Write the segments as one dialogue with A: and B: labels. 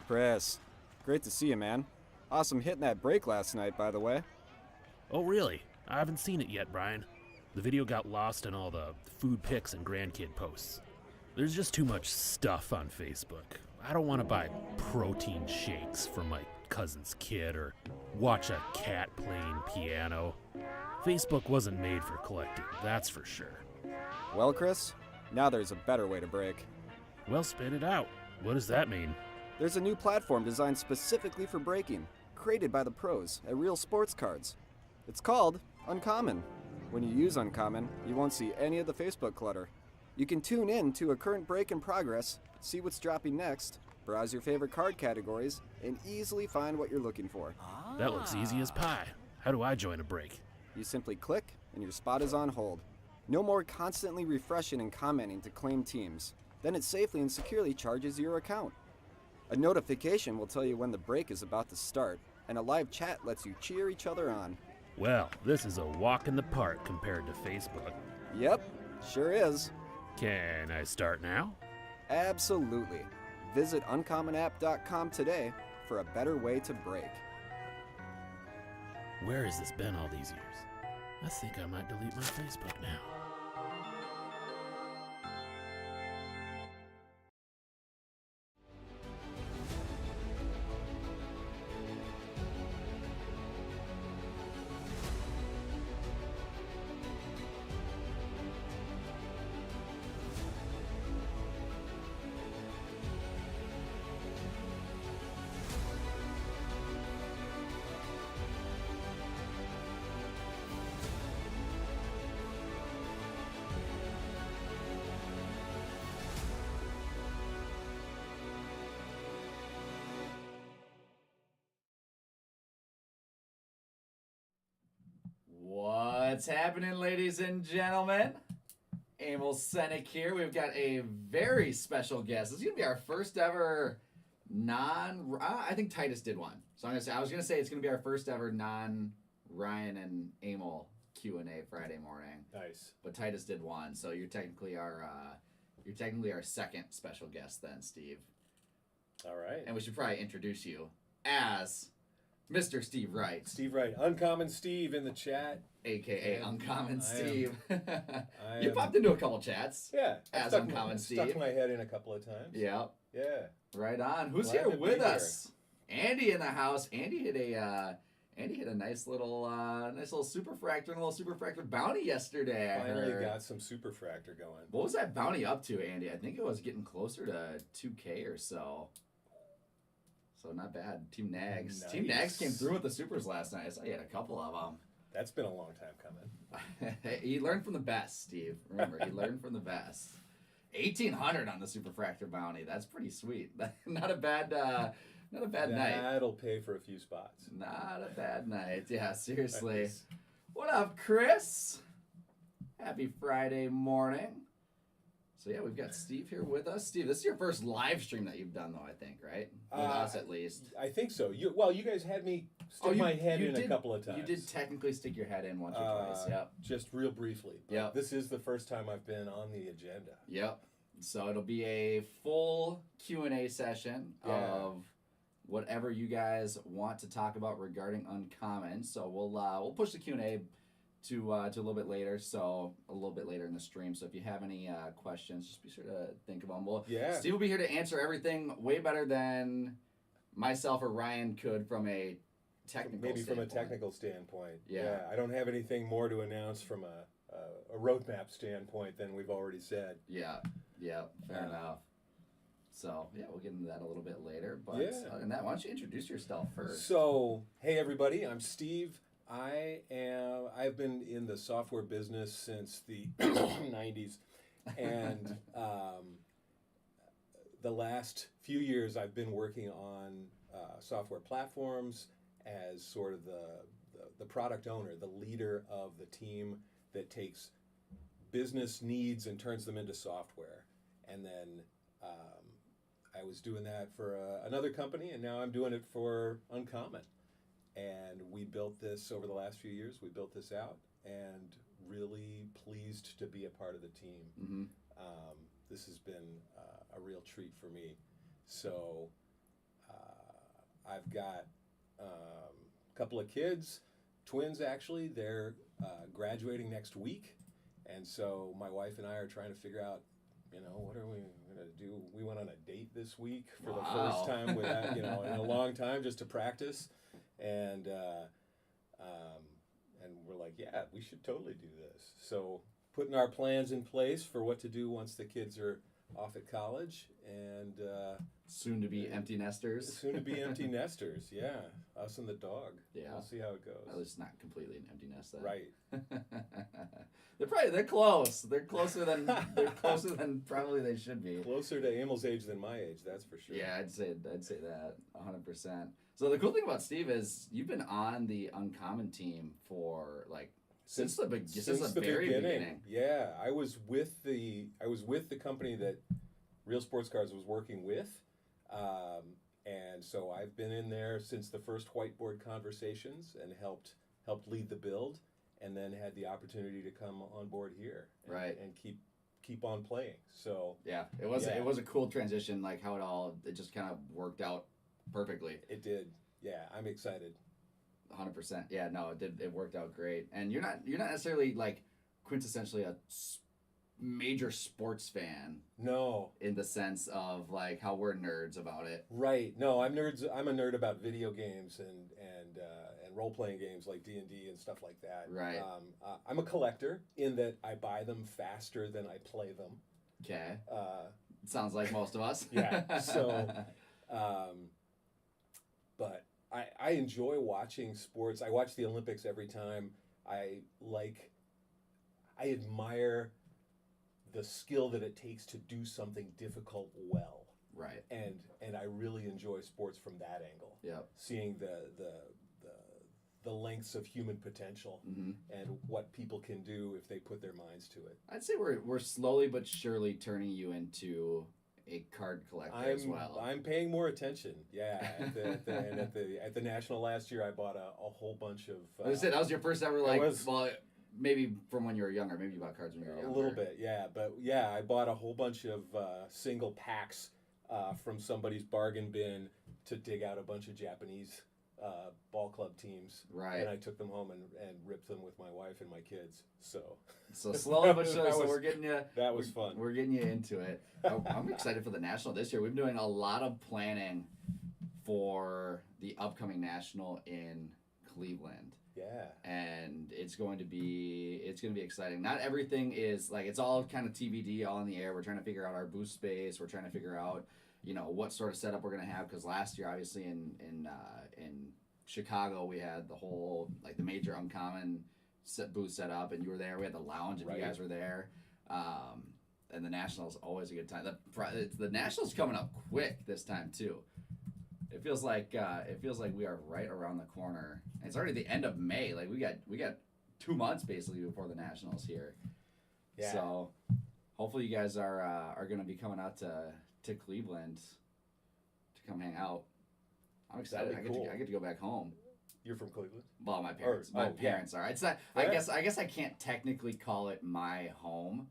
A: Chris, great to see you, man. Awesome hitting that break last night, by the way.
B: Oh, really? I haven't seen it yet, Brian. The video got lost in all the food pics and grandkid posts. There's just too much stuff on Facebook. I don't want to buy protein shakes for my cousin's kid or watch a cat playing piano. Facebook wasn't made for collecting, that's for sure.
A: Well, Chris, now there's a better way to break.
B: Well, spit it out. What does that mean?
A: There's a new platform designed specifically for breaking, created by the pros at Real Sports Cards. It's called Uncommon. When you use Uncommon, you won't see any of the Facebook clutter. You can tune in to a current break in progress, see what's dropping next, browse your favorite card categories, and easily find what you're looking for.
B: That looks easy as pie. How do I join a break?
A: You simply click, and your spot is on hold. No more constantly refreshing and commenting to claim teams. Then it safely and securely charges your account. A notification will tell you when the break is about to start, and a live chat lets you cheer each other on.
B: Well, this is a walk in the park compared to Facebook.
A: Yep, sure is.
B: Can I start now?
A: Absolutely. Visit uncommonapp.com today for a better way to break.
B: Where has this been all these years? I think I might delete my Facebook now.
C: What's happening, ladies and gentlemen? Emil Senek here. We've got a very special guest. This is going to be our first ever I think Titus did one. So I was going to say it's going to be our first ever non-Ryan and Emil Q&A Friday morning.
D: Nice.
C: But Titus did one, so you're technically our second special guest then, Steve.
D: All right.
C: And we should probably introduce you as Mr. Steve Wright.
D: Steve Wright. Uncommon Steve in the chat.
C: A.K.A. Uncommon Steve.
D: You
C: popped into a couple chats.
D: Yeah.
C: As Uncommon Steve.
D: Stuck my head in a couple of times.
C: Yeah.
D: Yeah.
C: Right on. Who's
D: Glad
C: here
D: to
C: with
D: be
C: us? Andy in the house. Andy hit a nice little superfractor and a little superfractor bounty yesterday. I
D: Finally
C: heard.
D: got some superfractor going.
C: What was that bounty up to, Andy? I think it was getting closer to 2K or so. So not bad. Team Nags.
D: Nice.
C: Team Nags came through with the supers last night. I saw you had a couple of them.
D: That's been a long time coming.
C: He learned from the best, Steve. Remember, he learned from the best. 1,800 on the superfractor bounty. That's pretty sweet. Not a bad night.
D: That'll pay for a few spots.
C: Not a bad night. Yeah, seriously.
D: Nice.
C: What up, Chris? Happy Friday morning. So yeah, we've got Steve here with us. Steve, this is your first live stream that you've done, though, I think, right? With us, at least.
D: I think so. You guys had me stick my head in a couple of times.
C: You did technically stick your head in once or twice, yep.
D: Just real briefly.
C: Yep.
D: This is the first time I've been on the agenda.
C: Yep. So it'll be a full Q&A session of whatever you guys want to talk about regarding Uncommon. So we'll push the Q&A to a little bit later, so a little bit later in the stream. So if you have any questions, just be sure to think of them. Steve will be here to answer everything way better than myself or Ryan could from a technical
D: Maybe
C: standpoint.
D: from a technical standpoint.
C: Yeah.
D: I don't have anything more to announce from a roadmap standpoint than we've already said.
C: Yeah, fair enough. So, yeah, we'll get into that a little bit later. But other than that, why don't you introduce yourself first?
D: So, hey everybody, I'm Steve. I've been in the software business since the 90s, and the last few years I've been working on software platforms as sort of the product owner, the leader of the team that takes business needs and turns them into software. And then I was doing that for another company, and now I'm doing it for Uncommon. And we built this over the last few years. We built this out, and really pleased to be a part of the team.
C: Mm-hmm.
D: This has been a real treat for me. So I've got a couple of kids, twins actually. They're graduating next week, and so my wife and I are trying to figure out, what are we going to do? We went on a date this week for the first time without, in a long time, just to practice, and we're like, yeah, we should totally do this. So putting our plans in place for what to do once the kids are off at college, and
C: soon to be empty nesters.
D: Soon to be empty nesters, yeah. Us and the dog.
C: Yeah.
D: We'll see how it goes.
C: At least not completely an empty nest then.
D: Right.
C: They're close. They're closer than probably they should be.
D: Closer to Emil's age than my age, that's for sure.
C: Yeah, I'd say that 100%. So the cool thing about Steve is you've been on the Uncommon team for like since the very beginning.
D: Yeah, I was with the company that Real Sports Cards was working with, and so I've been in there since the first whiteboard conversations and helped lead the build, and then had the opportunity to come on board here, and keep on playing. So
C: yeah, it was a cool transition, like how it just kind of worked out perfectly.
D: It did. Yeah, I'm excited.
C: 100%. Yeah, no, it did. It worked out great. And you're not necessarily like quintessentially a major sports fan.
D: No.
C: In the sense of like how we're nerds about it.
D: Right. No, I'm a nerd about video games and role playing games like D&D and stuff like that.
C: Right.
D: I'm a collector in that I buy them faster than I play them.
C: Okay. Sounds like most of us.
D: Yeah. So, but I enjoy watching sports. I watch the Olympics every time. I admire the skill that it takes to do something difficult well.
C: Right.
D: And I really enjoy sports from that angle.
C: Yeah.
D: Seeing the lengths of human potential and what people can do if they put their minds to it.
C: I'd say we're slowly but surely turning you into a card collector as well.
D: I'm paying more attention. Yeah, at the national last year, I bought a whole bunch of.
C: I said that was your first ever maybe from when you were younger. Maybe you bought cards when you were younger.
D: A little bit, yeah. But yeah, I bought a whole bunch of single packs from somebody's bargain bin to dig out a bunch of Japanese ball club teams.
C: Right.
D: And I took them home and ripped them with my wife and my kids. So
C: slowly but surely, we're getting you.
D: That was fun.
C: We're getting you into it. I'm excited for the national this year. We've been doing a lot of planning for the upcoming national in Cleveland.
D: Yeah.
C: And it's going to be exciting. Not everything is like, it's all kind of TBD, all in the air. We're trying to figure out our booth space. We're trying to figure out, what sort of setup we're going to have, because last year, obviously in Chicago, we had the whole the major Uncommon booth set up, and you were there. We had the lounge, and you guys were there. And the Nationals always a good time. The Nationals coming up quick this time too. It feels like we are right around the corner. And it's already the end of May. Like we got 2 months basically before the Nationals here.
D: Yeah.
C: So hopefully you guys are going to be coming out to Cleveland to come hang out. I'm excited.
D: Cool.
C: I get to go back home.
D: You're from Cleveland?
C: Well, my parents. Parents are. It's not, I guess I can't technically call it my home,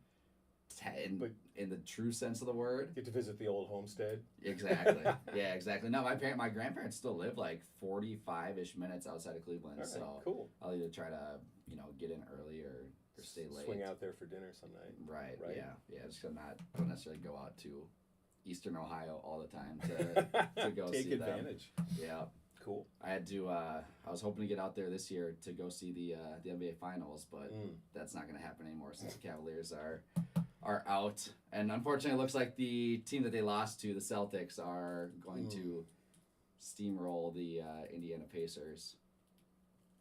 C: in the true sense of the word.
D: Get to visit the old homestead.
C: Exactly. Yeah, exactly. No, my grandparents still live like 45-ish minutes outside of Cleveland.
D: All right,
C: so
D: cool.
C: I'll either try to get in early or stay late.
D: Swing out there for dinner some night.
C: Right. Yeah. Just don't necessarily go out to Eastern Ohio all the time to go
D: Take
C: see
D: advantage.
C: them. Yeah.
D: Cool.
C: I had to. I was hoping to get out there this year to go see the NBA Finals, but that's not going to happen anymore since the Cavaliers are out. And unfortunately, it looks like the team that they lost to, the Celtics, are going to steamroll the Indiana Pacers.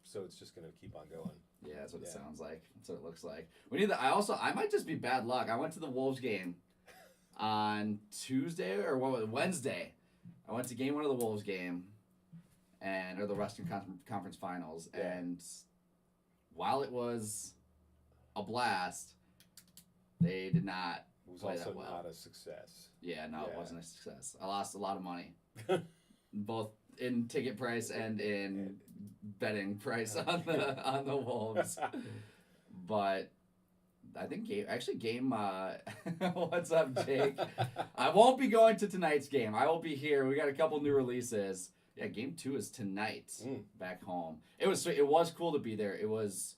D: So it's just going to keep on going.
C: Yeah, that's what it sounds like. That's what it looks like. We need I might just be bad luck. I went to the Wolves game on Tuesday or Wednesday. I went to game 1 of the Wolves game, or the Western Conference Finals, and while it was a blast, they did not play that well. It was
D: also not a success.
C: Yeah, no, it wasn't a success. I lost a lot of money, both in ticket price and in betting price on the Wolves. But I think game. What's up, Jake? I won't be going to tonight's game. I will be here. We got a couple new releases. Yeah, game 2 is tonight back home. It was cool to be there. It was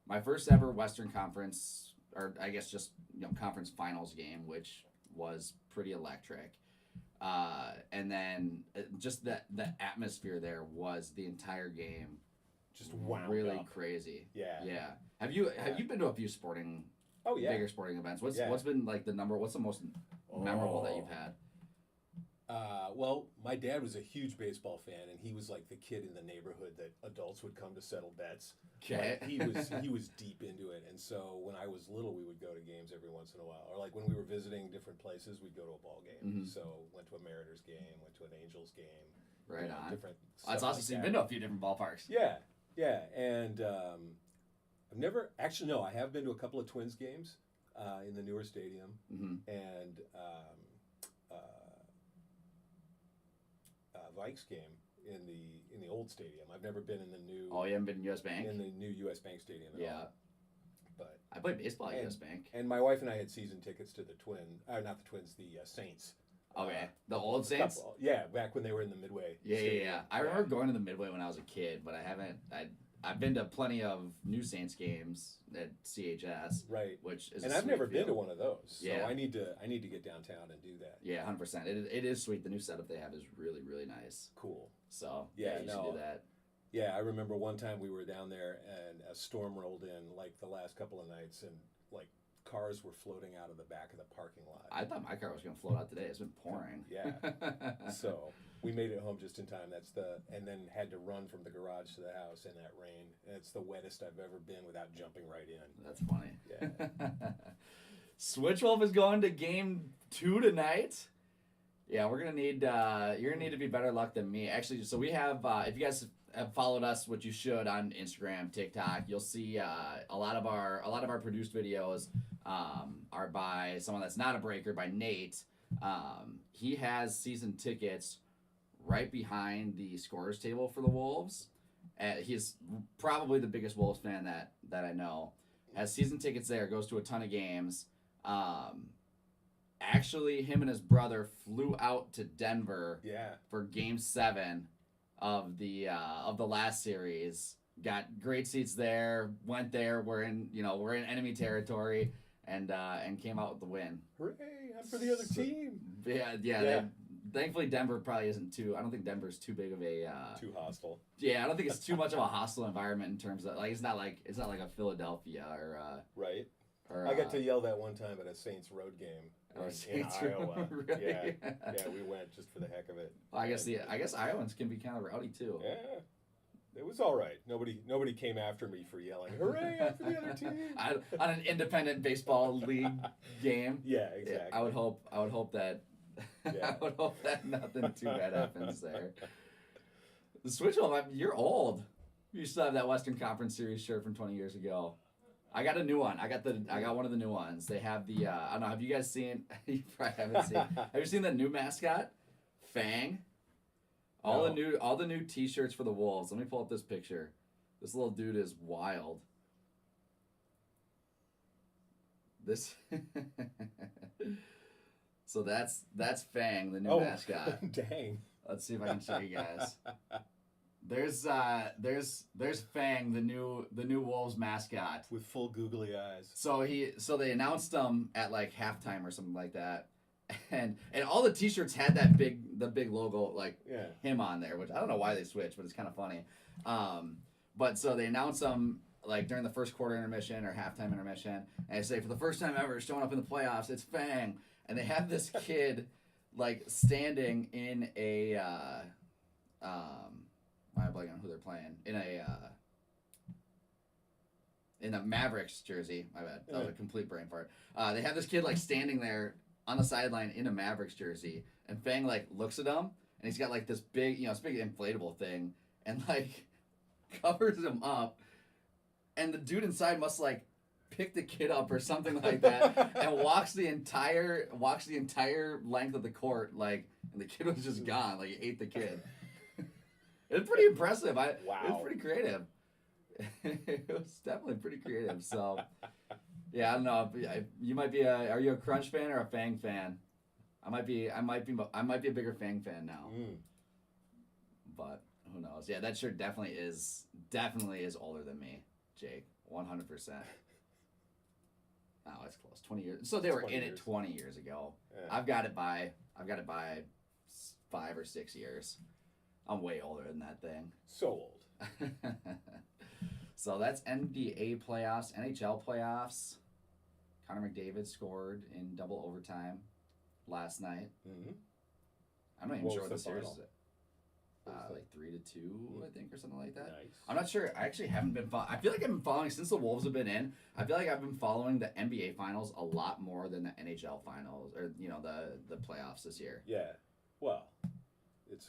C: my first ever Western Conference, or I guess just conference finals game, which was pretty electric. And then just the atmosphere there was the entire game
D: Just wound
C: really
D: up.
C: Crazy.
D: Yeah.
C: Have you been to a few sporting?
D: Oh yeah.
C: Bigger sporting events. What's been like what's the most memorable that you've had?
D: Well, my dad was a huge baseball fan, and he was like the kid in the neighborhood that adults would come to settle bets.
C: Okay.
D: Like, he was deep into it, and so when I was little, we would go to games every once in a while, or like when we were visiting different places, we'd go to a ball game. So went to a Mariners game, went to an Angels game.
C: Right on.
D: Different.
C: That's awesome. So you've been to a few different ballparks.
D: Yeah, and I've never actually no, I have been to a couple of Twins games in the newer stadium, and. Vikes game in the old stadium. I've never been in the new.
C: Oh, you haven't been in U.S. Bank?
D: In the new U.S. Bank Stadium at all. But
C: I played baseball at U.S. Bank.
D: And my wife and I had season tickets to the not the Twins, the Saints.
C: Okay, the old Saints.
D: Yeah, back when they were in the Midway.
C: Yeah. I remember going to the Midway when I was a kid, but I haven't. I've been to plenty of new Saints games at CHS.
D: Right.
C: Which is.
D: And I've never been to one of those.
C: Yeah.
D: So I need to get downtown and do that.
C: Yeah, 100%. It is sweet. The new setup they have is really, really nice.
D: Cool.
C: So you should do that.
D: Yeah, I remember one time we were down there and a storm rolled in like the last couple of nights, and like cars were floating out of the back of the parking lot.
C: I thought my car was going to float out today. It's been pouring.
D: Yeah. So we made it home just in time. And then had to run from the garage to the house in that rain. And it's the wettest I've ever been without jumping right in.
C: That's funny.
D: Yeah.
C: Switchwolf is going to game 2 tonight. Yeah, we're gonna need. You're gonna need to be better luck than me. Actually, so we have. If you guys have followed us, which you should on Instagram, TikTok, you'll see a lot of our produced videos are by someone that's not a breaker, by Nate. He has season tickets right behind the scorers table for the Wolves. He's probably the biggest Wolves fan that I know. Has season tickets there. Goes to a ton of games. Actually, him and his brother flew out to Denver for Game 7 of the last series. Got great seats there. Went there. We're in enemy territory, and came out with the win.
D: Hooray! I'm for the other team.
C: Yeah. Thankfully, Denver probably isn't too. I don't think Denver's too big of a
D: too hostile.
C: Yeah, I don't think it's too much of a hostile environment in terms of it's not like a Philadelphia or
D: right.
C: Or,
D: I got to yell that one time at a Saints road game in Iowa.
C: Really?
D: Yeah, we went just for the heck of it.
C: Well, I guess Iowans can be kind of rowdy too.
D: Yeah, it was all right. Nobody came after me for yelling, "Hooray! I'm for the other team!"
C: on an independent baseball league game.
D: Yeah, exactly.
C: I would hope that.
D: Yeah.
C: I would hope that nothing too bad happens there. The Switchwolf, you're old. You still have that Western Conference Series shirt from 20 years ago. I got a new one. I got one of the new ones. They have the I don't know. Have you guys seen? You probably haven't seen. Have you seen the new mascot, Fang? All the new T-shirts for the Wolves. Let me pull up this picture. This little dude is wild. This. So that's Fang, the new mascot.
D: Dang.
C: Let's see if I can show you guys. There's Fang, the new Wolves mascot
D: with full googly eyes.
C: So they announced him at like halftime or something like that, and all the T-shirts had the big logo like him on there, which I don't know why they switched, but it's kind of funny. But so they announced him like during the first quarter intermission or halftime intermission, and they say for the first time ever showing up in the playoffs, it's Fang, and they have this kid like standing in a why am I blanking on who they're playing? In a Mavericks jersey. My bad. That was a complete brain fart. They have this kid like standing there on the sideline in a Mavericks jersey, and Fang like looks at him, and he's got like this big, this big inflatable thing, and like covers him up, and the dude inside must like pick the kid up or something like that, and walks the entire length of the court, like, and the kid was just gone, like he ate the kid. It's pretty impressive. Wow. It was pretty creative. It was definitely pretty creative. So, yeah, I don't know. You might be are you a Crunch fan or a Fang fan? I might be a bigger Fang fan now. But who knows? Yeah, that shirt definitely is older than me, Jake. 100%. Oh, it's close. 20 years. So they were in it 20 years ago. Yeah. I've got it by 5 or 6 years. I'm way older than that thing.
D: So old.
C: So that's NBA playoffs, NHL playoffs. Connor McDavid scored in double overtime last night. Mm-hmm. I'm not even sure what the series is. Like 3-2, I think, or something like that. Nice. I'm not sure. I actually haven't been following. I feel like I've been following since the Wolves have been in. I feel like I've been following the NBA finals a lot more than the NHL finals, or the playoffs this year.
D: Yeah. Well, it's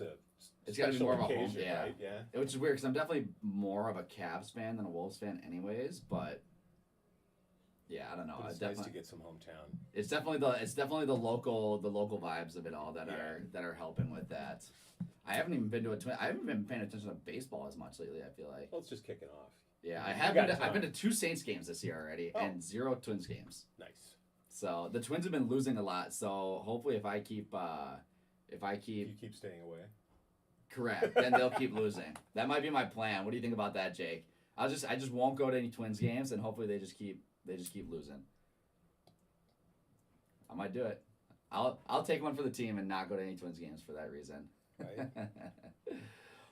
C: got to be more of a
D: occasion,
C: home, yeah.
D: Right? Yeah.
C: Which is weird because I'm definitely more of a Cavs fan than a Wolves fan, anyways. But yeah, I don't know.
D: But it's nice to get some hometown.
C: It's definitely the local vibes of it all that are helping with that. I haven't even been to I haven't been paying attention to baseball as much lately, I feel like.
D: Well, it's just kicking off.
C: Yeah, I've been to 2 Saints games this year already and 0 Twins games.
D: Nice.
C: So the Twins have been losing a lot, so hopefully if you
D: keep staying away.
C: Correct, then they'll keep losing. That might be my plan. What do you think about that, Jake? I just won't go to any Twins games and hopefully they just keep losing. I might do it. I'll take one for the team and not go to any Twins games for that reason. Right.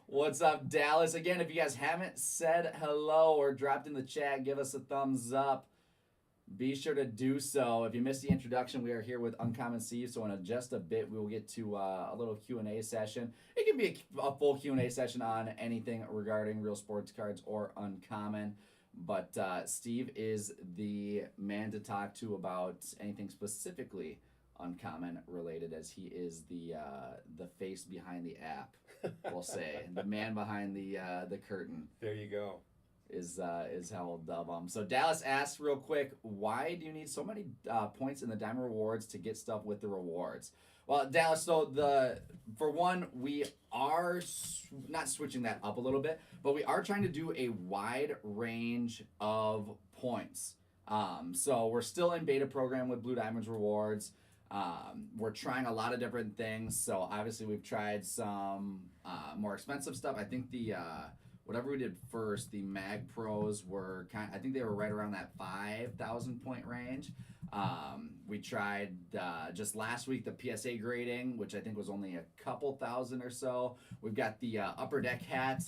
C: What's up, Dallas? Again, if you guys haven't said hello or dropped in the chat, give us a thumbs up. Be sure to do so. If you missed the introduction, we are here with Uncommon Steve, so in just a bit, we will get to a little Q&A session. It can be a full Q&A session on anything regarding real sports cards or Uncommon, but Steve is the man to talk to about anything specifically Uncommon related, as he is the face behind the app, we'll say. The man behind the curtain.
D: There you go.
C: Is how we'll dub them. So Dallas asks real quick, why do you need so many points in the Diamond Rewards to get stuff with the rewards? Well, Dallas, so for one, we are not switching that up a little bit, but we are trying to do a wide range of points. So we're still in beta program with Blue Diamonds Rewards. We're trying a lot of different things. So obviously we've tried some more expensive stuff. I think whatever we did first, the Mag Pros were I think they were right around that 5,000 point range. We tried just last week the PSA grading, which I think was only a couple thousand or so. We've got the Upper Deck hat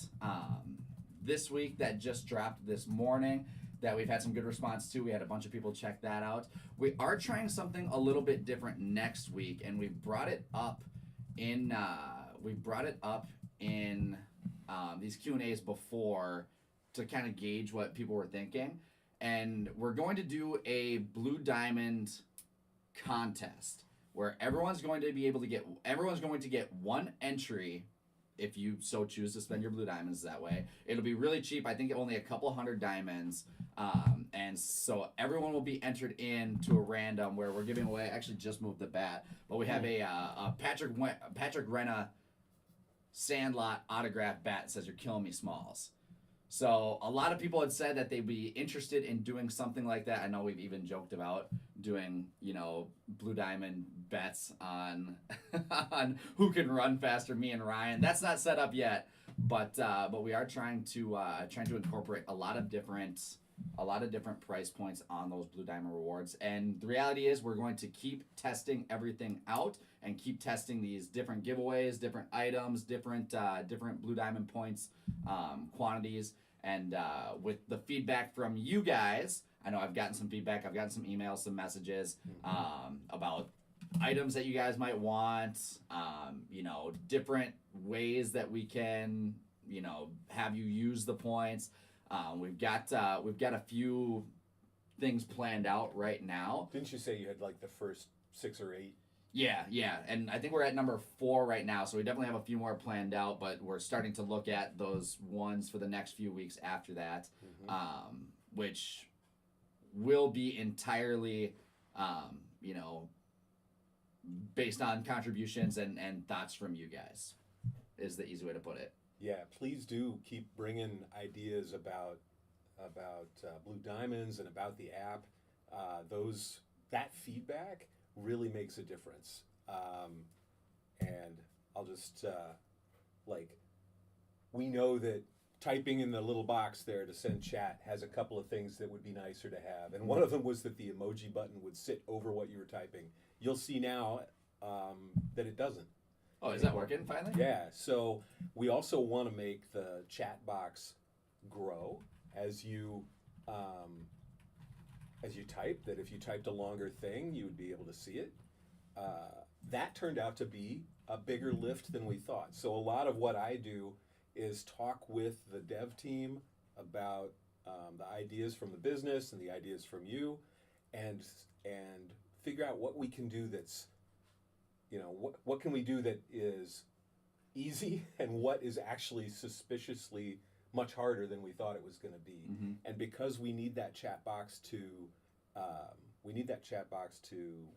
C: this week that just dropped this morning that we've had some good response to. We had a bunch of people check that out. We are trying something a little bit different next week, and we've brought it up in these Q&As before to kind of gauge what people were thinking. And we're going to do a Blue Diamond contest where everyone's going to get one entry if you so choose to spend your Blue Diamonds that way. It'll be really cheap. I think only a couple hundred diamonds. And so everyone will be entered into a random where we're giving away, actually just moved the bat, but we have a Patrick Renna Sandlot autograph bat that says "You're killing me, Smalls." So a lot of people had said that they'd be interested in doing something like that. I know we've even joked about doing, Blue Diamond bets on on who can run faster, me and Ryan. That's not set up yet, but we are trying to incorporate a lot of different price points on those Blue Diamond rewards. And the reality is we're going to keep testing everything out and keep testing these different giveaways, different items, different Blue Diamond points, quantities. And with the feedback from you guys, I know I've gotten some feedback. I've gotten some emails, some messages about items that you guys might want, different ways that we can, have you use the points. We've got a few things planned out right now.
D: Didn't you say you had like the first 6 or 8?
C: Yeah, and I think we're at number 4 right now, so we definitely have a few more planned out, but we're starting to look at those ones for the next few weeks after that, which will be entirely, based on contributions and thoughts from you guys, is the easy way to put it.
D: Yeah, please do keep bringing ideas about Blue Diamonds and about the app. That feedback really makes a difference. And I'll just we know that typing in the little box there to send chat has a couple of things that would be nicer to have. And one of them was that the emoji button would sit over what you were typing. You'll see now that it doesn't.
C: Oh, is that working finally?
D: Yeah, so we also want to make the chat box grow as you type, that if you typed a longer thing, you would be able to see it. That turned out to be a bigger lift than we thought. So a lot of what I do is talk with the dev team about the ideas from the business and the ideas from you, and figure out what we can do that's, what can we do that is easy and what is actually suspiciously much harder than we thought it was going to be.
C: Mm-hmm.
D: And because we need that chat box to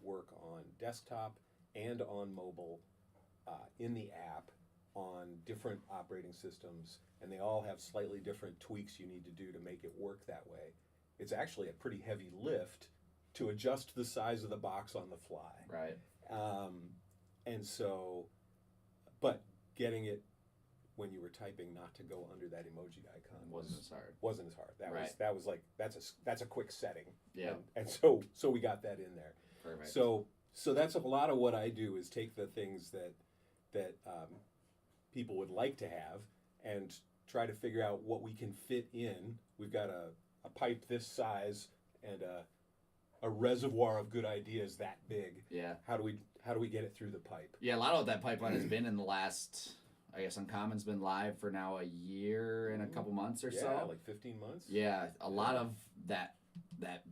D: work on desktop and on mobile, in the app, on different operating systems, and they all have slightly different tweaks you need to do to make it work that way. It's actually a pretty heavy lift to adjust the size of the box on the fly.
C: Right.
D: And so, but getting it when you were typing not to go under that emoji icon
C: Wasn't as hard.
D: Wasn't as hard.
C: Right.
D: That was like that's a quick setting.
C: Yeah.
D: And so we got that in there.
C: Perfect.
D: So that's a lot of what I do is take the things that people would like to have and try to figure out what we can fit in. We've got a pipe this size and a reservoir of good ideas that big.
C: Yeah.
D: How do we get it through the pipe?
C: Yeah, a lot of that pipeline has been in the last, I guess Uncommon's been live for now a year and a couple months or so.
D: Yeah, like 15 months.
C: Yeah, a lot of that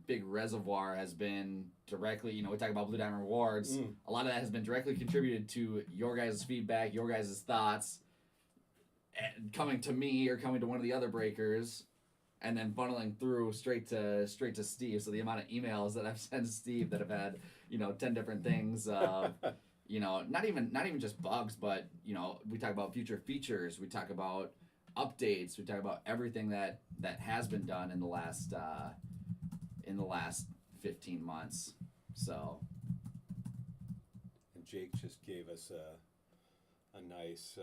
C: big reservoir has been directly, we talk about Blue Diamond Rewards. A lot of that has been directly contributed to your guys' feedback, your guys' thoughts, and coming to me or coming to one of the other breakers, and then funneling through straight to Steve. So the amount of emails that I've sent to Steve that have had 10 different things. Not even just bugs, but we talk about future features. We talk about updates. We talk about everything that has been done in the last 15 months. So.
D: And Jake just gave us a nice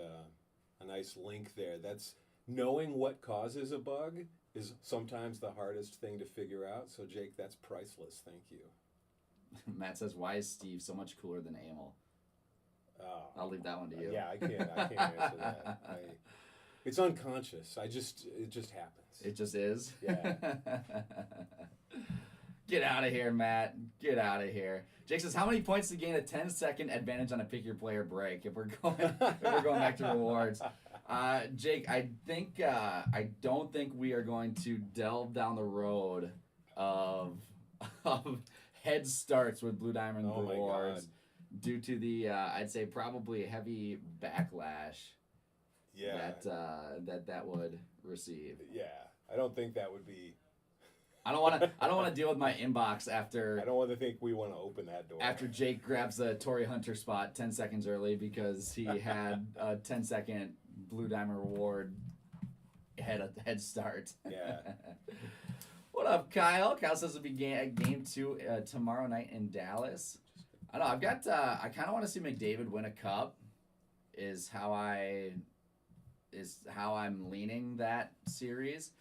D: link there. That's knowing what causes a bug is sometimes the hardest thing to figure out. So Jake, that's priceless. Thank you.
C: Matt says, "Why is Steve so much cooler than Emil?" I'll leave that one to you.
D: Yeah, I can't answer that. It's unconscious. It just happens.
C: It just is.
D: Yeah.
C: Get out of here, Matt. Get out of here. Jake says, how many points to gain a 10-second advantage on a pick your player break if we're going back to rewards? Jake, I don't think we are going to delve down the road of head starts with Blue Diamond Rewards due to the I'd say probably heavy backlash that would receive.
D: Yeah. I don't think that would be.
C: I don't want to deal with my inbox after.
D: I don't want to think we want to open that door.
C: After Jake grabs the Tory Hunter spot 10 seconds early because he had a 10-second Blue Diamond Reward head start.
D: Yeah.
C: What up, Kyle? Kyle says it'll be game 2 tomorrow night in Dallas. I don't know. I kind of want to see McDavid win a cup. Is how I'm leaning that series.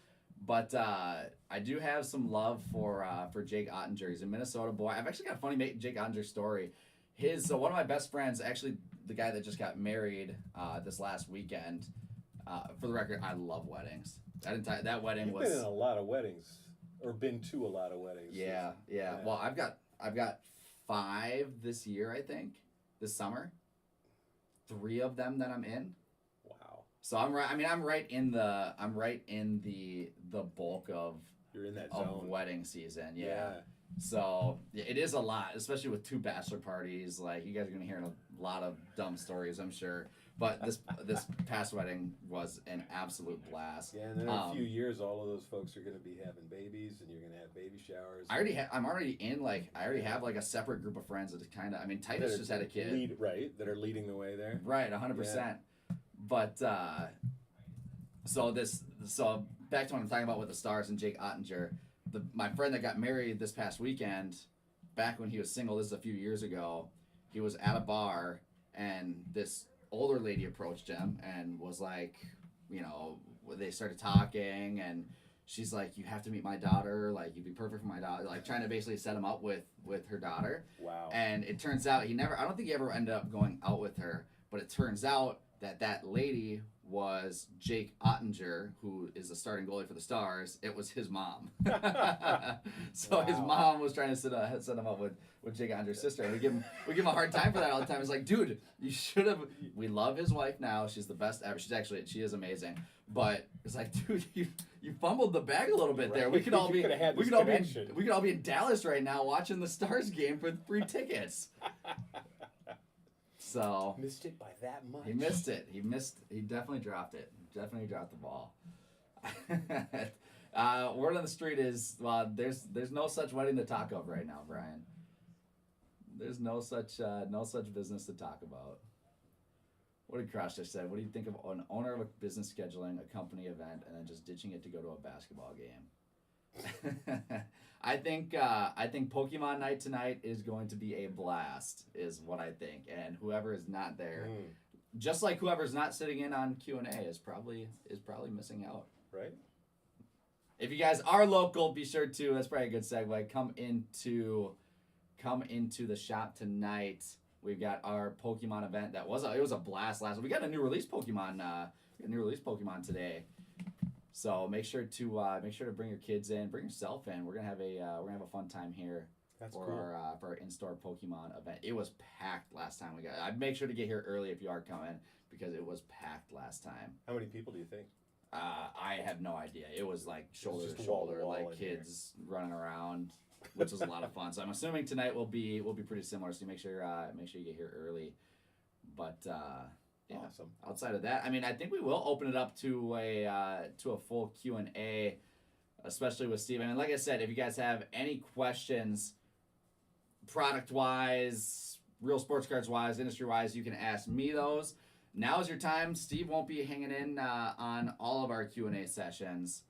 C: But I do have some love for Jake Ottinger. He's a Minnesota boy. I've actually got a funny Jake Ottinger story. One of my best friends, actually the guy that just got married this last weekend. For the record, I love weddings. That wedding was.
D: You've been in a lot of weddings, or been to a lot of weddings.
C: Yeah. Well, I've got 5 this year, I think, this summer. 3 of them that I'm in. So I'm right. I mean, I'm right in the bulk of.
D: You're in that
C: of
D: zone.
C: Wedding season. Yeah. So it is a lot, especially with 2 bachelor parties. Like you guys are gonna hear a lot of dumb stories, I'm sure. But this past wedding was an absolute blast.
D: Yeah, and then in a few years, all of those folks are gonna be having babies, and you're gonna have baby showers.
C: I'm already have like a separate group of friends that kind of. I mean, Titus just had a kid.
D: That are leading the way there.
C: Right, 100%. But so back to what I'm talking about with the Stars and Jake Ottinger, my friend that got married this past weekend, back when he was single, this is a few years ago, he was at a bar and this older lady approached him and was like, they started talking, and she's like, you have to meet my daughter, like you'd be perfect for my daughter, like trying to basically set him up with her daughter.
D: Wow.
C: And it turns out I don't think he ever ended up going out with her, but it turns out that lady was Jake Ottinger, who is the starting goalie for the Stars. It was his mom. So his mom was trying to set him up with Jake Ottinger's sister. And we give him a hard time for that all the time. It's like, dude, you should have. We love his wife now. She's the best ever. She is amazing. But it's like, dude, you fumbled the bag a little bit there. We could all be in Dallas right now watching the Stars game for free tickets. So
D: missed it by that much.
C: He missed it. He definitely dropped it. Definitely dropped the ball. Word on the street is, there's no such wedding to talk of right now, Brian. There's no such business to talk about. What did Crush just said? What do you think of an owner of a business scheduling a company event and then just ditching it to go to a basketball game? I think Pokemon Night tonight is going to be a blast, is what I think. And whoever is not there, just like whoever's not sitting in on Q&A is probably missing out.
D: Right.
C: If you guys are local, be sure to. That's probably a good segue. Come into the shop tonight. We've got our Pokemon event. It was a blast last week. We got a new release Pokemon. Today. So make sure to bring your kids in, bring yourself in. We're gonna have a fun time here.
D: That's
C: for
D: cool.
C: our in-store Pokemon event. It was packed last time we got. I'd make sure to get here early if you are coming because it was packed last time.
D: How many people do you think?
C: I have no idea. It was like shoulder
D: just
C: to shoulder,
D: wall
C: like kids running around, which was a lot of fun. So I'm assuming tonight will be pretty similar. So make sure you get here early. But yeah.
D: Awesome.
C: Outside of that, I mean, I think we will open it up to a full Q&A, especially with Steve. I mean, like I said, if you guys have any questions, product wise, real sports cards wise, industry wise, you can ask me those. Now is your time. Steve won't be hanging in on all of our Q&A sessions.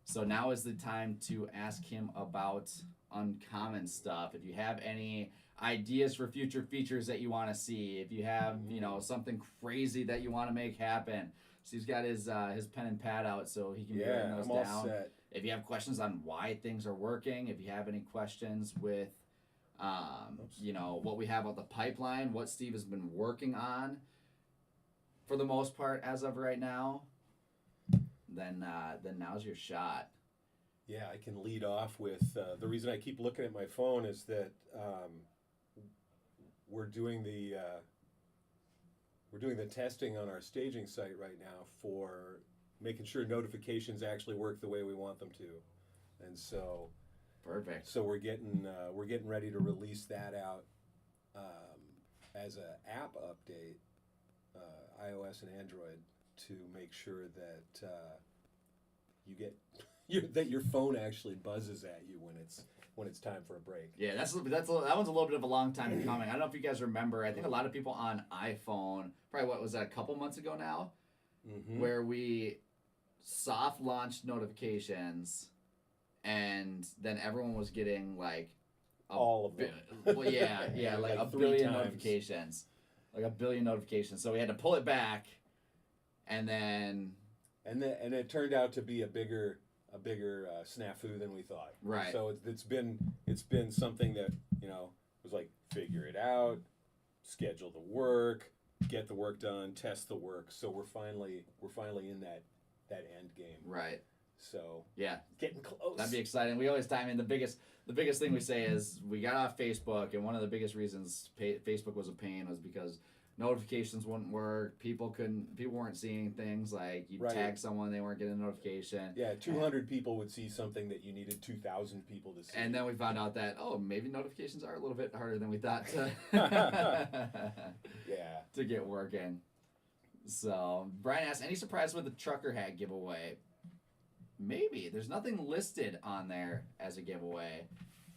C: So now is the time to ask him about uncommon stuff. If you have any ideas for future features that you want to see, if you have, something crazy that you want to make happen, Steve's got his pen and pad out so he can be writing those down.
D: All set.
C: If you have questions on why things are working, if you have any questions with, what we have on the pipeline, what Steve has been working on, for the most part as of right now, then now's your shot.
D: Yeah, I can lead off with the reason I keep looking at my phone is that we're doing the testing on our staging site right now for making sure notifications actually work the way we want them to, and so
C: perfect.
D: So we're getting ready to release that out as an app update, iOS and Android, to make sure that you get that your phone actually buzzes at you when it's time for a break.
C: Yeah, that one's a little bit of a long time coming. I don't know if you guys remember. I think a lot of people on iPhone, probably what was that, a couple months ago now, where we soft launched notifications, and then everyone was getting like
D: all of them.
C: Well, yeah, like a billion notifications. Like a billion notifications. So we had to pull it back, and it
D: turned out to be a bigger snafu than we thought.
C: Right.
D: So it's been something that was like figure it out, schedule the work, get the work done, test the work. So we're finally in that end game.
C: Right.
D: So
C: yeah,
D: getting close.
C: That'd be exciting. We always time in the biggest thing we say is we got off Facebook, and one of the biggest reasons Facebook was a pain was because notifications wouldn't work. People weren't seeing things, like you tag someone, they weren't getting a notification.
D: Yeah, 200 people would see something that you needed 2,000 people to see.
C: And then we found out that maybe notifications are a little bit harder than we thought to to get working. So Brian asked, any surprise with the trucker hat giveaway? Maybe. There's nothing listed on there as a giveaway.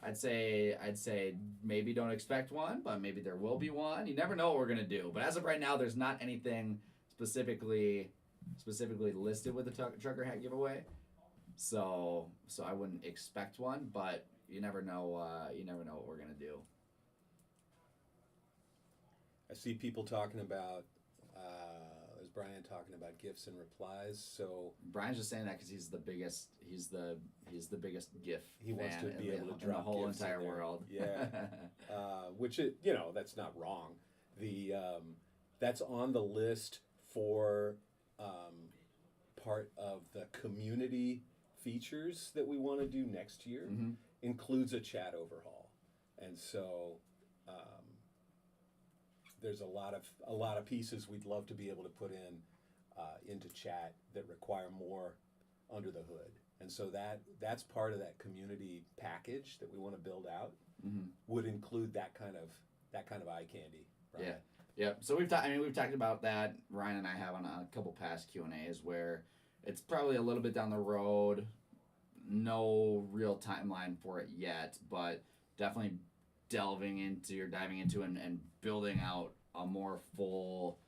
C: I'd say maybe don't expect one, but maybe there will be one. You never know what we're gonna do. But as of right now, there's not anything specifically listed with the trucker hat giveaway. So I wouldn't expect one, but you never know. You never know what we're gonna do.
D: I see people talking about. There's Brian talking about gifs and replies. So
C: Brian's just saying that because he's the biggest. He's the biggest GIF.
D: he wants to
C: fan
D: be
C: in
D: able to
C: the
D: drop
C: whole
D: gifs in
C: entire
D: there.
C: world.
D: Yeah, which that's not wrong. The that's on the list for part of the community features that we want to do next year.
C: Mm-hmm.
D: Includes a chat overhaul, and so there's a lot of pieces we'd love to be able to put into chat that require more under the hood, and so that's part of that community package that we want to build out.
C: Mm-hmm.
D: Would include that kind of eye candy. Right?
C: Yeah. So we've talked about that. Ryan and I have on a couple past Q&As where it's probably a little bit down the road. No real timeline for it yet, but definitely diving into and building out a more full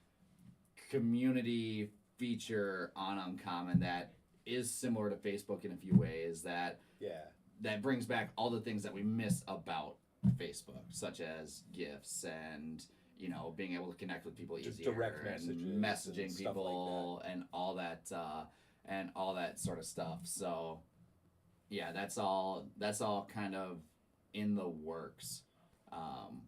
C: community feature on Uncommon that is similar to Facebook in a few ways, that brings back all the things that we miss about Facebook, such as GIFs and being able to connect with people
D: Just
C: easier,
D: direct
C: and messaging
D: and stuff
C: people
D: like
C: and all that sort of stuff. So yeah, that's all kind of in the works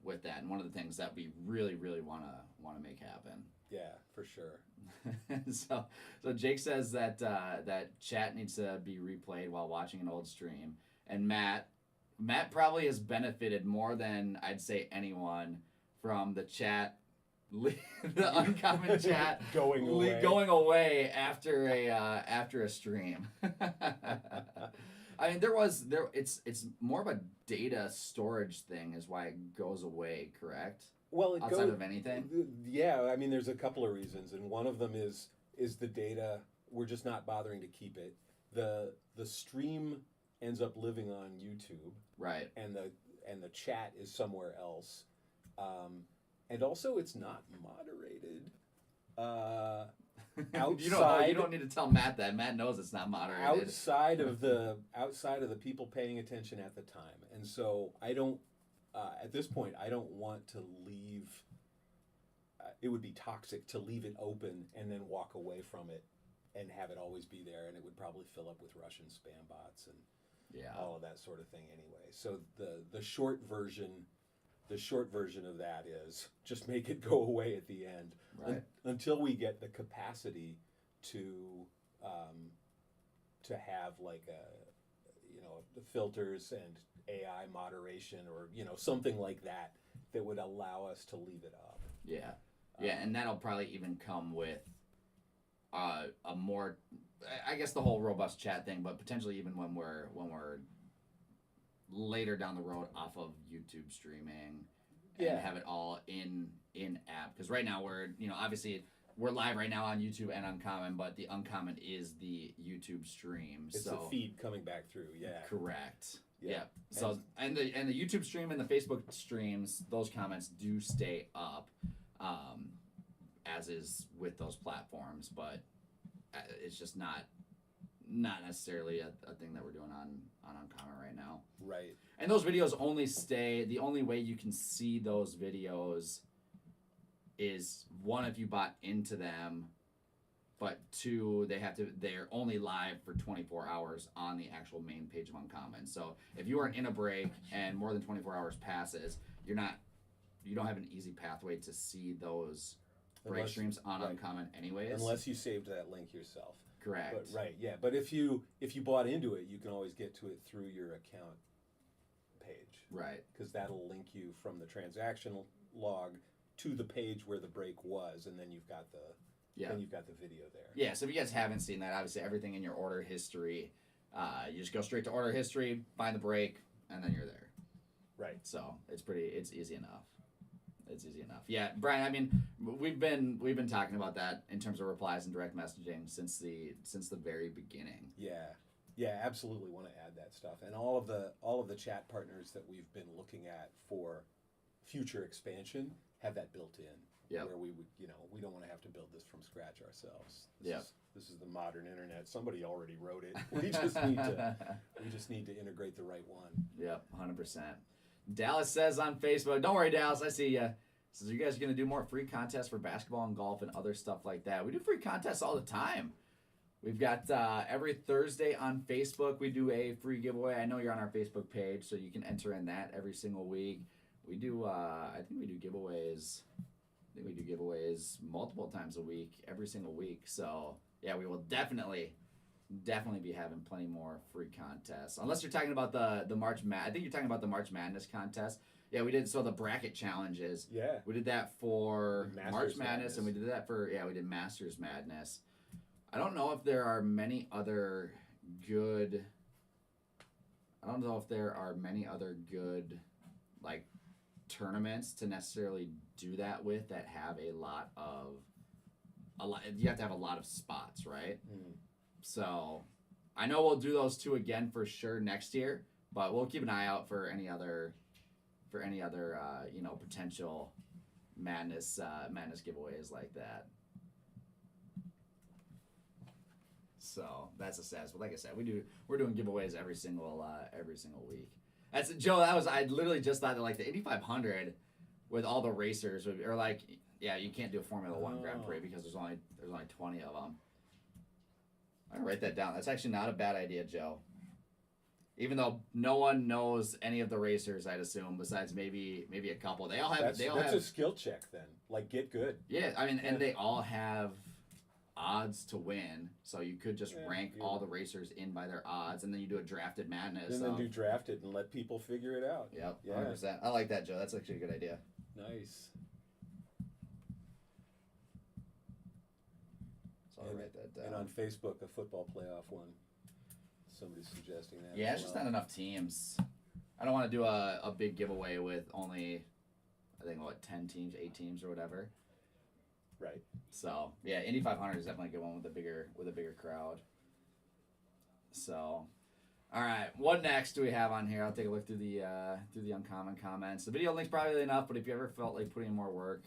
C: with that, and one of the things that we really want to make happen.
D: Yeah, for sure.
C: So Jake says that that chat needs to be replayed while watching an old stream, and Matt probably has benefited more than I'd say anyone from the chat, the uncommon chat
D: going
C: away after a stream. I mean, it's more of a data storage thing is why it goes away, correct?
D: Well, it
C: outside of anything.
D: Yeah, I mean, there's a couple of reasons, and one of them is the data. We're just not bothering to keep it. The stream ends up living on YouTube,
C: right?
D: And the chat is somewhere else, and also it's not moderated. Outside,
C: you don't need to tell Matt that. Matt knows it's not moderated.
D: Outside of the people paying attention at the time, and so I don't. At this point, I don't want to leave. It would be toxic to leave it open and then walk away from it, and have it always be there, and it would probably fill up with Russian spam bots and all of that sort of thing anyway. So the short version of that is just make it go away at the end,
C: right?
D: Until we get the capacity to have like the filters and AI moderation or something like that would allow us to leave it up.
C: Yeah, and that'll probably even come with a more, I guess, the whole robust chat thing, but potentially even when we're later down the road off of YouTube streaming and have it all in app, because right now we're obviously we're live right now on YouTube and Uncommon, but the Uncommon is the YouTube stream.
D: It's the feed coming back through. Yeah.
C: Correct. Yeah. So and the YouTube stream and the Facebook streams, those comments do stay up, as is with those platforms, but it's just not necessarily a thing that we're doing on Uncommon right now.
D: Right.
C: And those videos only stay. The only way you can see those videos is, one, if you bought into them, but two, they're only live for 24 hours on the actual main page of Uncommon. So if you are in a break and more than 24 hours passes, you don't have an easy pathway to see those break streams on Uncommon anyways.
D: Unless you saved that link yourself.
C: Correct.
D: But, right, yeah. But if you bought into it, you can always get to it through your account page.
C: Right.
D: Because that'll link you from the transactional log to the page where the break was, and then you've got the video there.
C: Yeah, so if you guys haven't seen that, obviously everything in your order history, you just go straight to order history, find the break, and then you're there.
D: Right.
C: So it's easy enough. It's easy enough. Yeah, Brian, I mean, we've been talking about that in terms of replies and direct messaging since the very beginning.
D: Yeah, absolutely want to add that stuff. And all of the chat partners that we've been looking at for future expansion have that built in.
C: Yeah.
D: Where we would, we don't want to have to build this from scratch ourselves.
C: Yeah.
D: This is the modern internet. Somebody already wrote it. We just need to integrate the right one.
C: Yep, 100%. Dallas says on Facebook, don't worry, Dallas, I see you. Says, you guys are going to do more free contests for basketball and golf and other stuff like that. We do free contests all the time. We've got every Thursday on Facebook, we do a free giveaway. I know you're on our Facebook page, so you can enter in that every single week. We do, I think we do giveaways. Multiple times a week, every single week. So, yeah, we will definitely be having plenty more free contests. Unless you're talking about the March Madness. I think you're talking about the March Madness contest. Yeah, we did. So the bracket challenges.
D: Yeah.
C: We did that for
D: Masters
C: March Madness, and we did that for, we did Masters Madness. I don't know if there are many other good, like, tournaments to necessarily do that with that have a lot, you have to have a lot of spots, right?
D: Mm.
C: So I know we'll do those two again for sure next year, but we'll keep an eye out for any other potential madness giveaways like that. So that's a sad. But like I said, we're doing giveaways every single week. That's Joe. I literally just thought that like the 8,500 with all the racers or like you can't do a Formula One Grand Prix because there's only 20 of them. I write that down. That's actually not a bad idea, Joe. Even though no one knows any of the racers, I'd assume, besides maybe a couple. They all have.
D: That's a skill check then. Like, get good.
C: Yeah, I mean, and they all have odds to win, so you could just rank all the racers in by their odds, and then you do a drafted madness.
D: And then do drafted and let people figure it out.
C: Yep,
D: yeah.
C: 100%. I like that, Joe. That's actually a good idea.
D: Nice.
C: So I'll write that down.
D: And on Facebook, a football playoff one. Somebody's suggesting that.
C: Yeah, it's just not enough teams. I don't want to do a big giveaway with only, I think, 10 teams, 8 teams, or whatever.
D: Right.
C: So yeah, Indy 500 is definitely a good one with a bigger crowd. So, all right, what next do we have on here? I'll take a look through the uncommon comments. The video link's probably enough, but if you ever felt like putting in more work,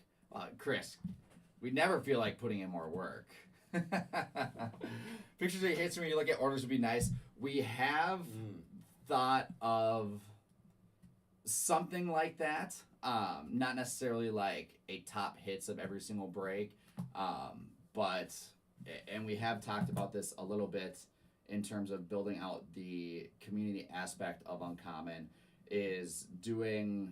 C: Chris, we never feel like putting in more work. Pictures of hits when you look at orders would be nice. We have thought of something like that. Not necessarily like a top hits of every single break, but we have talked about this a little bit in terms of building out the community aspect of Uncommon, is doing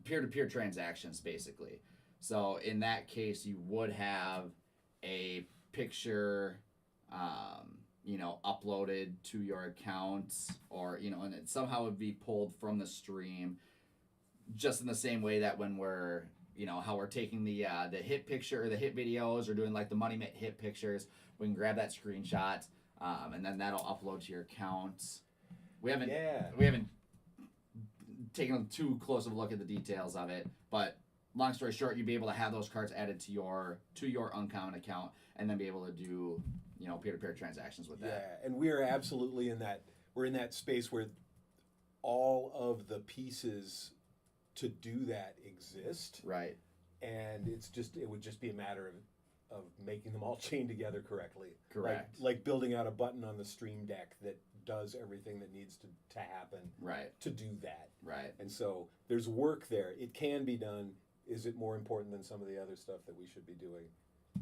C: peer-to-peer transactions basically. So in that case, you would have a picture uploaded to your account, or and it somehow would be pulled from the stream, just in the same way that when we're how we're taking the hit picture or the hit videos or doing like the Money Mitt hit pictures, we can grab that screenshot and then that'll upload to your account. We haven't taken too close of a look at the details of it, but long story short, you'd be able to have those cards added to your Uncommon account and then be able to do peer-to-peer transactions with that.
D: Yeah, and we are absolutely in that. We're in that space where all of the pieces to do that exist.
C: Right.
D: And it would just be a matter of making them all chain together correctly.
C: Correct.
D: Like building out a button on the Stream Deck that does everything that needs to happen.
C: Right.
D: To do that.
C: Right.
D: And so there's work there. It can be done. Is it more important than some of the other stuff that we should be doing?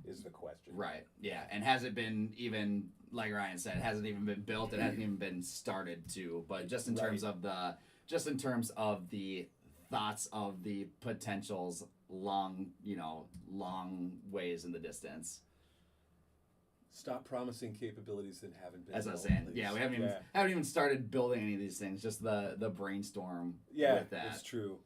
D: Is the question.
C: Right. Yeah. And has it been even, like Ryan said, it hasn't even been built. It hasn't even been started to. But just in terms of the thoughts of the potentials, long ways in the distance.
D: Stop promising capabilities that haven't been.
C: As I was
D: built,
C: saying,
D: please.
C: yeah, we haven't even started building any of these things. Just the brainstorm.
D: Yeah,
C: with that.
D: It's true.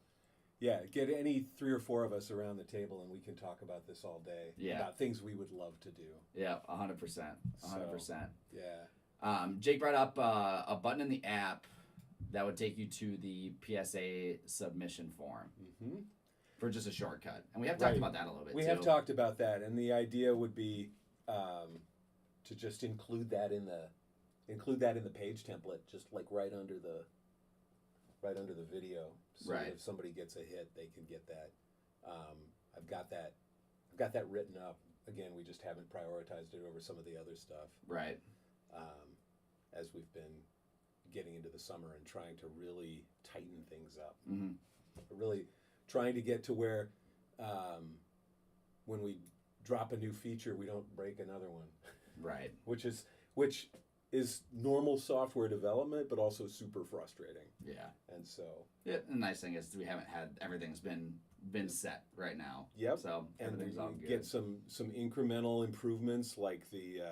D: Yeah, get any 3 or 4 of us around the table and we can talk about this all day.
C: Yeah.
D: About things we would love to do.
C: Yeah, 100%. 100%.
D: Yeah.
C: Jake brought up a button in the app that would take you to the PSA submission form for just a shortcut. And we have talked about that a little bit,
D: We have talked about that, and the idea would be to just include that in the page template, just like right under the video, so that if somebody gets a hit, they can get that. I've got that written up. Again, we just haven't prioritized it over some of the other stuff.
C: Right.
D: As we've been getting into the summer and trying to really tighten things up.
C: Mm-hmm.
D: Really trying to get to where when we drop a new feature, we don't break another one.
C: Right.
D: Which is normal software development, but also super frustrating.
C: Yeah.
D: And so.
C: Yeah, the nice thing is we haven't had everything's been set right now.
D: Yep.
C: So everything's all good.
D: Get some incremental improvements like the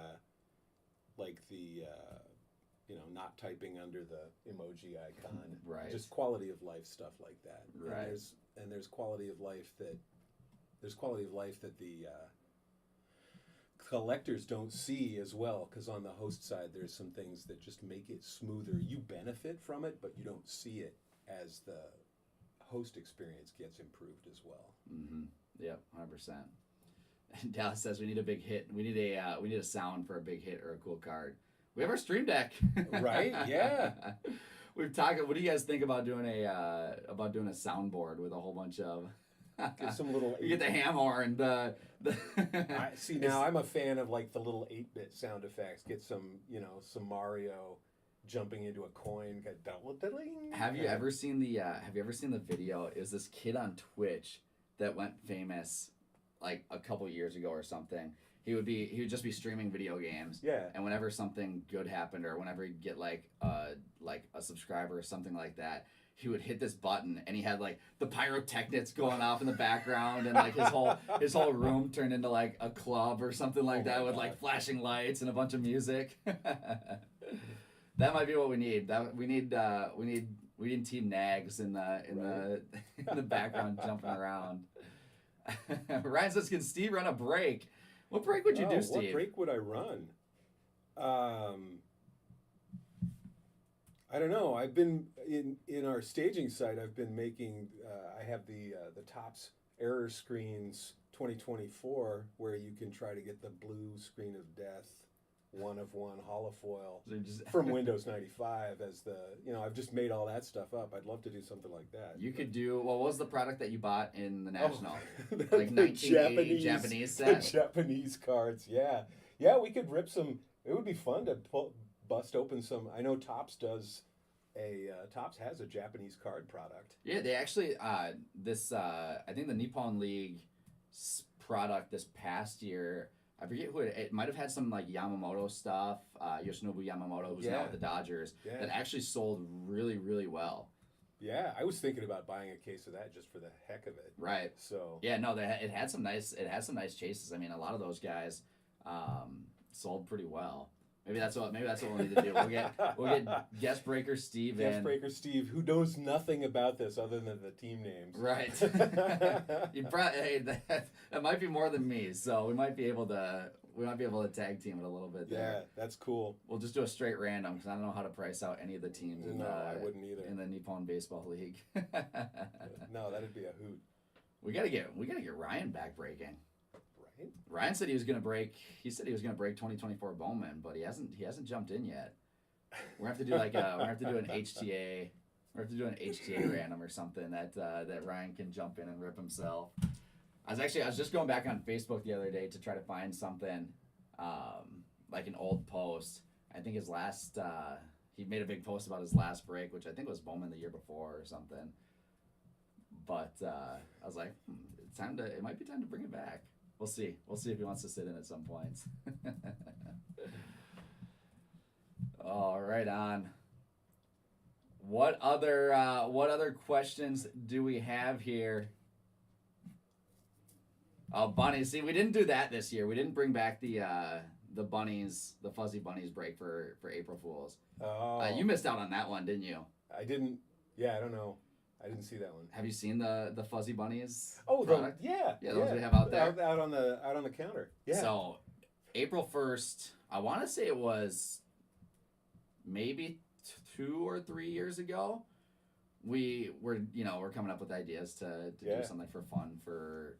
D: not typing under the emoji icon.
C: Right.
D: Just quality of life stuff like that.
C: Right.
D: And there's quality of life that the collectors don't see as well, because on the host side there's some things that just make it smoother. You benefit from it, but you don't see it as the host experience gets improved as well.
C: Mm-hmm. Yep, 100%. And Dallas says we need a big hit. We need a sound for a big hit or a cool card. We have our Stream Deck.
D: Right? Yeah.
C: We've talked. What do you guys think about doing a soundboard with a whole bunch of?
D: Get some little.
C: You get the ham horn.
D: Now I'm a fan of like the little 8-bit sound effects. Get some Mario jumping into a coin.
C: Have you ever seen the video? It was this kid on Twitch that went famous like a couple years ago or something. He would just be streaming video games.
D: Yeah.
C: And whenever something good happened, or whenever he'd get like a subscriber or something like that, he would hit this button, and he had like the pyrotechnics going off in the background, and like his whole room turned into like a club or something like that with like flashing lights and a bunch of music. That might be what we need. We need Team Nags in the background jumping around. Ryan says, "Can Steve run a break?" What break would you do, Steve?
D: What break would I run? I don't know. I've been in our staging site. I've been making. I have the Topps error screens 2024, where you can try to get the blue screen of death, 1 of 1 holofoil from Windows 95 as the. I've just made all that stuff up. I'd love to do something like that.
C: You could do. What was the product that you bought in the National?
D: The
C: like 1980 Japanese set.
D: The Japanese cards. Yeah. We could rip some. It would be fun to bust open some. I know Topps does. Topps has a Japanese card product.
C: Yeah, they actually I think the Nippon League product this past year, I forget who it might have had some like Yamamoto stuff, Yoshinobu Yamamoto, who's now with the Dodgers, that actually sold really, really well.
D: Yeah, I was thinking about buying a case of that just for the heck of it.
C: Right.
D: So
C: yeah, no, it had some nice chases. I mean, a lot of those guys sold pretty well. Maybe that's what we'll need to do. We'll get guest breaker Steve in.
D: Guest breaker Steve, who knows nothing about this other than the team names.
C: Right. That might be more than me, so we might be able to tag team it a little bit there.
D: Yeah, that's cool.
C: We'll just do a straight random because I don't know how to price out any of the teams
D: I wouldn't either.
C: In the Nippon Baseball League.
D: No, that'd be a hoot.
C: We gotta get Ryan back breaking.
D: Right?
C: Ryan said he was gonna break 2024 Bowman, but he hasn't jumped in yet. We're gonna have to do an HTA. We're gonna have to do an HTA random or something that Ryan can jump in and rip himself. I was just going back on Facebook the other day to try to find something, like an old post. I think his last he made a big post about his last break, which I think was Bowman the year before or something. But I was like, it might be time to bring it back. We'll see if he wants to sit in at some points. All right, on. What other questions do we have here? Oh, bunnies. See, we didn't do that this year. We didn't bring back the bunnies, the fuzzy bunnies break for April Fools.
D: Oh.
C: You missed out on that one, didn't you?
D: I didn't. Yeah, I don't know. I didn't see that one.
C: Have you seen the fuzzy bunnies?
D: Oh,
C: product?
D: Yeah,
C: those we have out there.
D: Out on the counter. Yeah.
C: So, April 1st, I want to say it was maybe 2 or 3 years ago. We're coming up with ideas to do something for fun for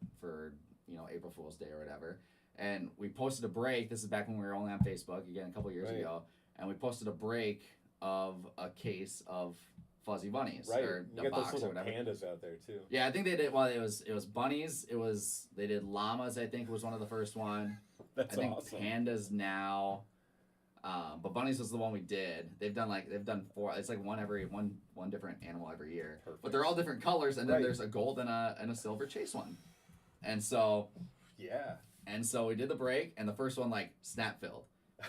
C: April Fool's Day or whatever. And we posted a break. This is back when we were only on Facebook, again, a couple years ago. And we posted a break of a case of fuzzy bunnies,
D: right?
C: Or
D: you
C: a
D: got
C: box
D: those
C: or
D: little
C: whatever.
D: pandas out there too.
C: Yeah, I think they did. Well, it was bunnies. They did llamas. I think was one of the first one.
D: That's
C: I think
D: awesome.
C: pandas now. But bunnies was the one we did. They've done 4. It's like one different animal every year.
D: Perfect.
C: But they're all different colors, and then
D: Right.
C: there's a gold and a silver chase one. And so we did the break, and the first one like snap filled.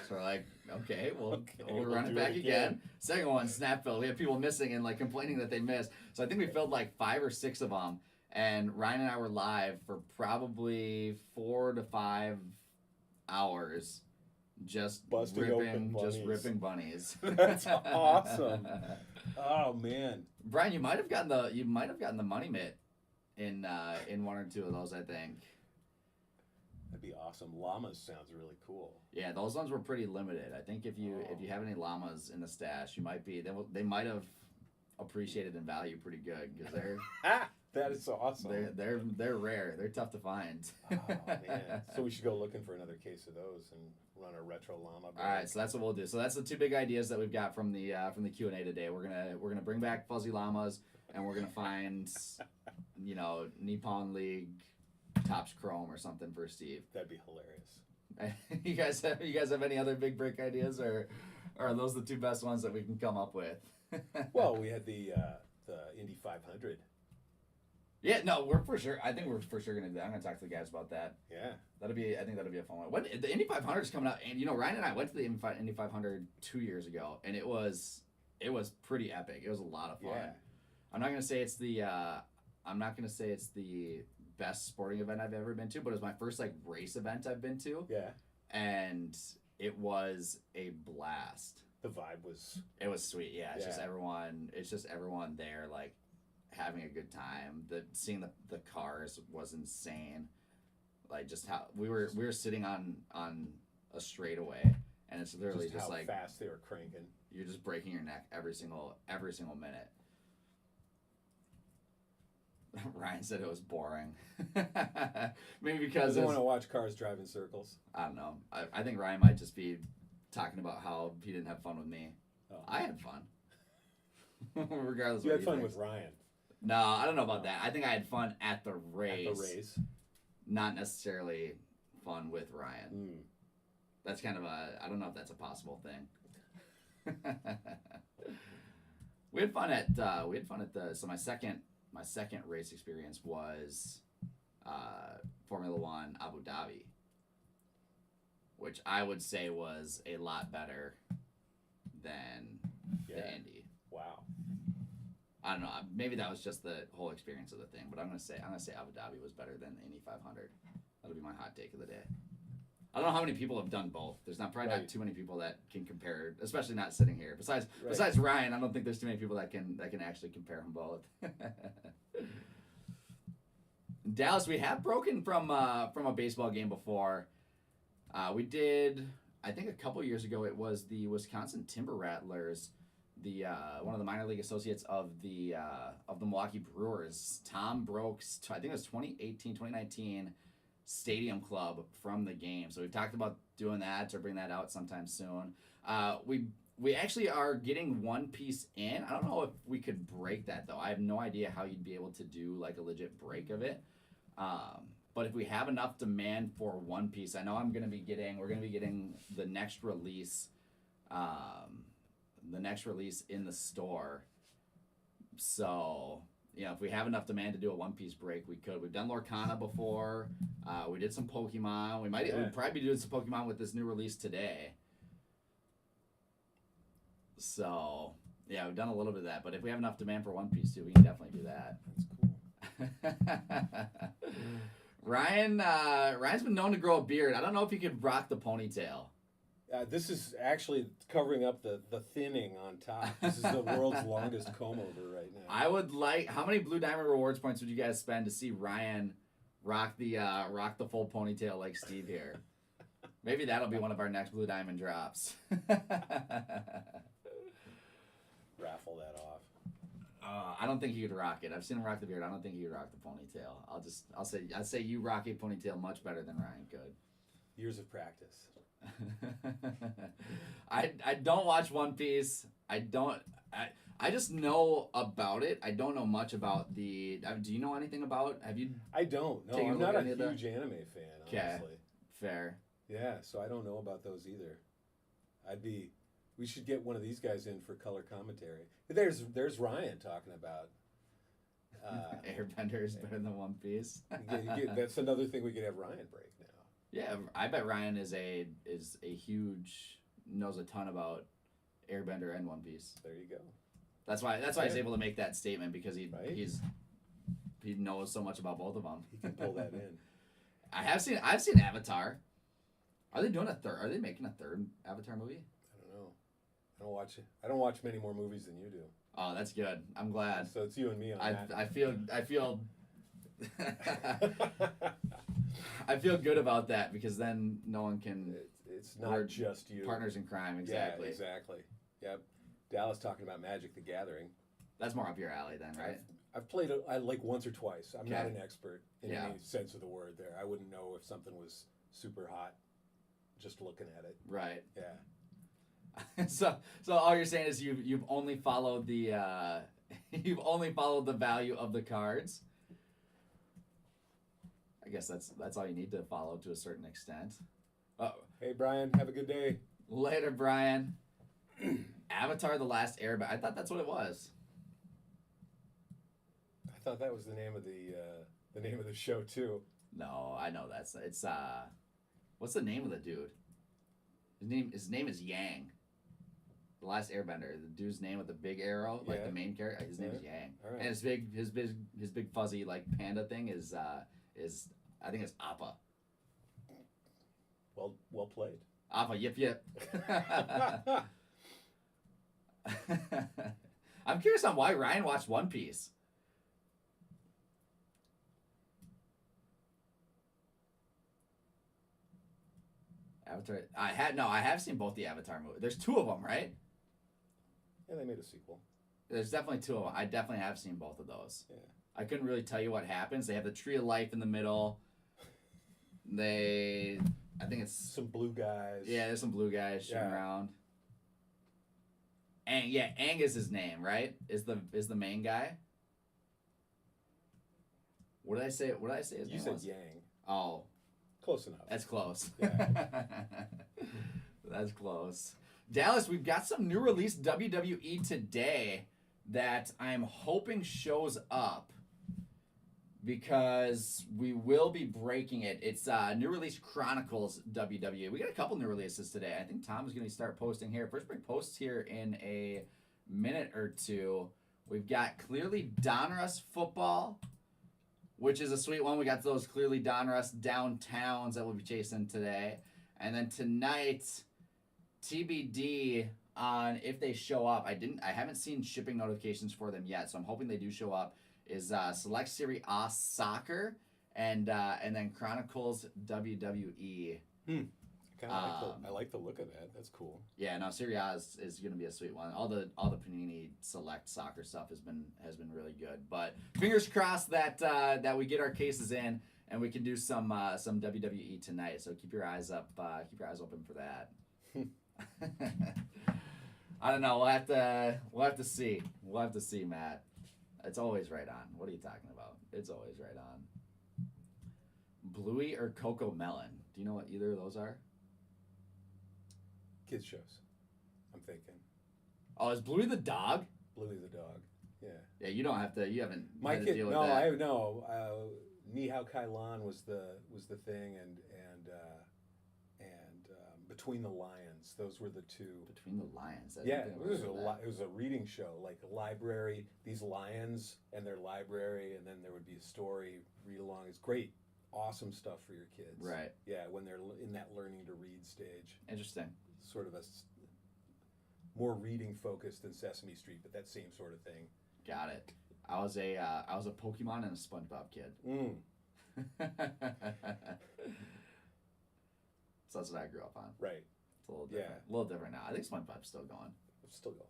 C: So we're like, okay, we'll run it
D: do
C: back
D: it
C: again. Second one snap filled. We had people missing and like complaining that they missed. So I think we filled like 5 or 6 of them. And Ryan and I were live for probably 4 to 5 hours, just
D: Busting open bunnies.
C: ripping bunnies.
D: That's awesome. Oh man,
C: Brian, you might have gotten the money mitt in 1 or 2 of those, I think.
D: that'd be awesome. Llamas sounds really cool.
C: Yeah, those ones were pretty limited. I think if you have any llamas in the stash, they might have appreciated in value pretty good because they're
D: That is awesome.
C: they're rare. They're tough to find.
D: Oh man, so we should go looking for another case of those and run a retro llama break.
C: All right, so that's what we'll do. So that's the 2 big ideas that we've got from the Q&A today. We're gonna bring back fuzzy llamas, and we're gonna find Nippon League Topps Chrome or something for Steve.
D: That'd be hilarious.
C: You guys have any other big break ideas, or are those the 2 best ones that we can come up with?
D: Well, we had the Indy 500.
C: Yeah, no, we're for sure. I think we're for sure gonna do that. I'm gonna talk to the guys about that.
D: Yeah.
C: I think that'll be a fun one. The Indy 500 is coming out, and Ryan and I went to the Indy 500 2 years ago, and it was pretty epic. It was a lot of fun.
D: Yeah.
C: I'm not gonna say it's the best sporting event I've ever been to, but it was my first like race event I've been to,
D: Yeah.
C: and it was a blast.
D: The vibe was.
C: It was sweet. Yeah, it's
D: Yeah.
C: just everyone there like having a good time. Seeing the cars was insane. Like just how we were sitting on a straightaway, and it's literally just
D: how
C: like
D: fast they were cranking.
C: you're just breaking your neck every single minute. Ryan said it was boring. Maybe because
D: Doesn't want to watch cars drive in circles.
C: I don't know. I think Ryan might just be talking about how he didn't have fun with me.
D: Oh.
C: I had fun. Regardless
D: You
C: of
D: had
C: what
D: fun
C: he
D: with
C: thinks.
D: Ryan
C: No, I don't know about that. I think I had fun at the race.
D: at the race.
C: Not necessarily fun with Ryan.
D: Mm.
C: That's kind of I don't know if that's a possible thing. we had fun at the so my second race experience was Formula One Abu Dhabi, which I would say was a lot better than the Indy.
D: Wow.
C: I don't know. Maybe that was just the whole experience of the thing, but I'm gonna say Abu Dhabi was better than the Indy 500. That'll be my hot take of the day. I don't know how many people have done both. There's not
D: Right.
C: too many people that can compare, especially not sitting here. Besides Ryan, I don't think there's too many people that can actually compare them both. Dallas, we have broken from a baseball game before. We did, I think a couple years ago. It was the Wisconsin Timber Rattlers, the one of the minor league associates of the Milwaukee Brewers. Tom broke, I think it was 2018, 2019 Stadium Club from the game. So we've talked about doing that or bring that out sometime soon. We actually are getting one piece in. I don't know if we could break that though. I have no idea how you'd be able to do like a legit break of it. But if we have enough demand for one piece, I know we're gonna be getting the next release in the store. So, if we have enough demand to do a one-piece break, we could. We've done Lorcana before. We did some Pokemon. We'd probably be doing some Pokemon with this new release today. So, yeah, we've done a little bit of that. But if we have enough demand for one piece too, we can definitely do that.
D: That's cool.
C: Ryan's been known to grow a beard. I don't know if he could rock the ponytail.
D: This is actually covering up the thinning on top. This is the world's longest comb over right now.
C: I would like. How many Blue Diamond rewards points would you guys spend to see Ryan rock the full ponytail like Steve here? Maybe that'll be one of our next Blue Diamond drops.
D: Raffle that off.
C: I don't think he could rock it. I've seen him rock the beard. I don't think he could rock the ponytail. I'll say you rock a ponytail much better than Ryan could.
D: Years of practice.
C: I don't watch One Piece. I just know about it. I don't know much about the. Do you know anything about? Have you?
D: I don't. No,
C: taken a
D: I'm
C: look
D: not a
C: at any of
D: huge anime fan, honestly.
C: Fair.
D: Yeah, so I don't know about those either. We should get one of these guys in for color commentary. There's Ryan talking about.
C: Airbender is better than One Piece.
D: That's another thing we could have Ryan break now.
C: Yeah, I bet Ryan is a huge, knows a ton about Airbender and One Piece.
D: There you go.
C: That's why he's able to make that statement, because he knows so much about both of them.
D: He can pull that in.
C: I've seen Avatar. Are they doing a third? Are they making a third Avatar movie?
D: I don't know. I don't watch many more movies than you do.
C: Oh, that's good. I'm glad.
D: So it's you and me on that.
C: I feel I feel good about that, because then no one can.
D: It's not just you.
C: Partners in crime, exactly.
D: Yeah, exactly. Yep. Dallas talking about Magic the Gathering.
C: That's more up your alley then, right?
D: I've played it like once or twice. I'm not
C: Okay.
D: an expert in any sense of the word there. I wouldn't know if something was super hot just looking at it.
C: Right.
D: Yeah.
C: So all you're saying is you've only followed the value of the cards. I guess that's all you need to follow to a certain extent. Oh,
D: Hey Brian, have a good day.
C: later, Brian. Avatar: The Last Airbender. I thought that's what it was.
D: I thought that was the name of the show too.
C: No, I know it's what's the name of the dude? His name is Yang. The Last Airbender. The dude's name with the big arrow, like the main character. His name is Yang.
D: All right.
C: And his big fuzzy like panda thing is I think it's Appa.
D: Well played.
C: Appa, yip yip. I'm curious on why Ryan watched One Piece. Avatar. I have seen both the Avatar movies. There's two of them, right?
D: Yeah, they made a sequel.
C: There's definitely two of them. I definitely have seen both of those.
D: Yeah.
C: I couldn't really tell you what happens. They have the Tree of Life in the middle. I think it's
D: Some blue guys.
C: yeah. There's some blue guys shooting around. Aang is his name, right? Is the main guy? What did I say? What did I say his name
D: You said
C: was?
D: Yang.
C: Oh,
D: Close enough.
C: that's close.
D: Yeah.
C: That's close. Dallas, we've got some new release WWE today that I'm hoping shows up, because we will be breaking it. It's new release Chronicles WWE. We got a couple new releases today. I think Tom is going to start posting here. First break posts here in a minute or two. We've got Clearly Donruss football, which is a sweet one. We got those Clearly Donruss downtowns that we'll be chasing today. And then tonight, TBD on if they show up. I haven't seen shipping notifications for them yet, so I'm hoping they do show up. Is Select Serie A Soccer and then Chronicles WWE.
D: I like the look of that. That's cool.
C: Yeah, no, Serie A is going to be a sweet one. All the Panini Select Soccer stuff has been really good. But fingers crossed that we get our cases in and we can do some WWE tonight. So keep your eyes up. Keep your eyes open for that. I don't know. We'll have to see. We'll have to see, Matt. It's always right on. What are you talking about? It's always right on. Bluey or Coco Melon? Do you know what either of those are?
D: Kids shows. I'm thinking.
C: Oh, is Bluey the dog?
D: Bluey the dog. Yeah.
C: Yeah, you don't have to. You haven't
D: My
C: had to
D: kid.
C: deal with
D: No,
C: that.
D: I know. Nihao Kai Lan was the thing, and Between the Lions. Those were the two.
C: Between the Lions.
D: Yeah, it was a reading show, like a library. These lions and their library, and then there would be a story read along. It's great, awesome stuff for your kids.
C: Right.
D: Yeah, when they're in that learning to read stage.
C: Interesting.
D: Sort of more reading focused than Sesame Street, but that same sort of thing.
C: Got it. I was a Pokemon and a SpongeBob kid. So that's what I grew up on.
D: Right.
C: It's a little different. A little different now. I think SpongeBob's still going.
D: It's still going.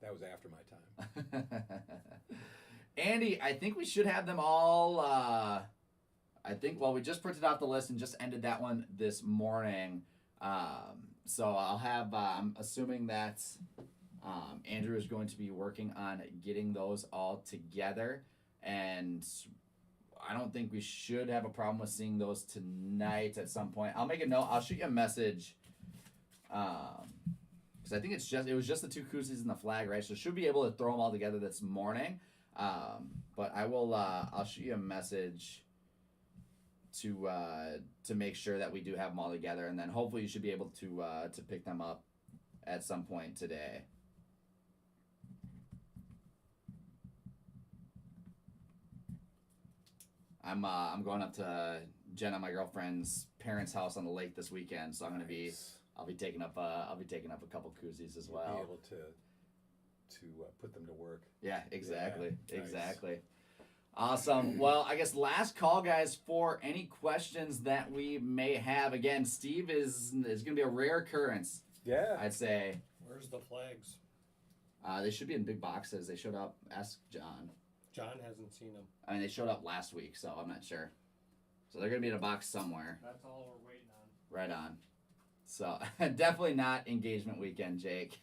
D: That was after my time.
C: Andy, I think we should have them all. We just printed out the list and just ended that one this morning. So I'll have. I'm assuming that Andrew is going to be working on getting those all together, and I don't think we should have a problem with seeing those tonight at some point. I'll make a note. I'll shoot you a message Because I think it was just the 2 koozies and the flag, right? So should be able to throw them all together this morning. But I will I'll shoot you a message to make sure that we do have them all together, and then hopefully you should be able to pick them up at some point today. I'm going up to Jenna, my girlfriend's parents' house on the lake this weekend, so I'll be taking up a couple koozies as well.
D: You'll be able to put them to work.
C: Yeah, exactly,
D: Yeah, nice.
C: exactly. Awesome. Well, I guess last call, guys, for any questions that we may have. Again, Steve is going to be a rare occurrence.
D: Yeah.
C: I'd say.
E: Where's the flags?
C: They should be in big boxes. They showed up. Ask John.
E: John hasn't seen them.
C: I mean, they showed up last week, so I'm not sure. So they're going to be in a box somewhere.
E: That's all we're waiting on.
C: Right on. So definitely not engagement weekend, Jake.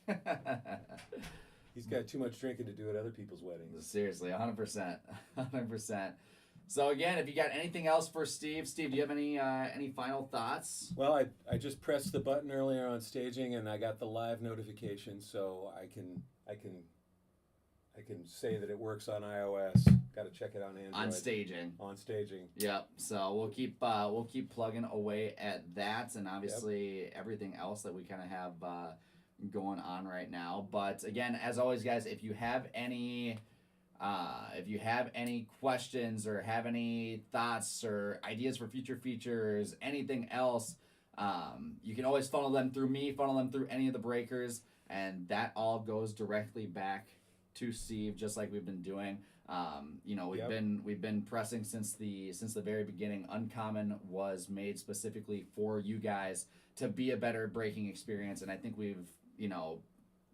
D: He's got too much drinking to do at other people's weddings.
C: Seriously, 100%. 100%. So again, if you got anything else for Steve, do you have any final thoughts?
D: Well, I just pressed the button earlier on staging, and I got the live notification, so I can say that it works on iOS. Got to check it on Android.
C: On staging.
D: On staging.
C: Yep. So we'll keep plugging away at that, and obviously everything else that we kind of have going on right now. But again, as always, guys, if you have any questions or have any thoughts or ideas for future features, anything else, you can always funnel them through me, funnel them through any of the breakers, and that all goes directly back to Steve, just like we've been doing. We've been pressing since the very beginning. Uncommon was made specifically for you guys to be a better breaking experience, and I think we've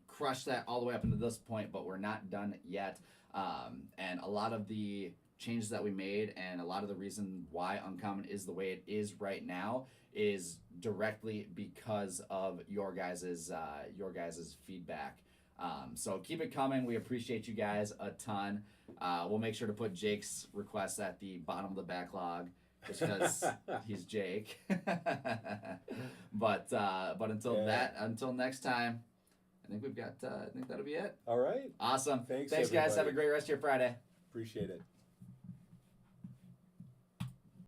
C: crushed that all the way up into this point, but we're not done yet. And a lot of the changes that we made and a lot of the reason why Uncommon is the way it is right now is directly because of your guys's feedback. So keep it coming. We appreciate you guys a ton. We'll make sure to put Jake's request at the bottom of the backlog just because he's Jake. But until next time, I think that'll be it.
D: All right.
C: Awesome.
D: Thanks
C: guys.
D: everybody.
C: Have a great rest of your Friday.
D: Appreciate it.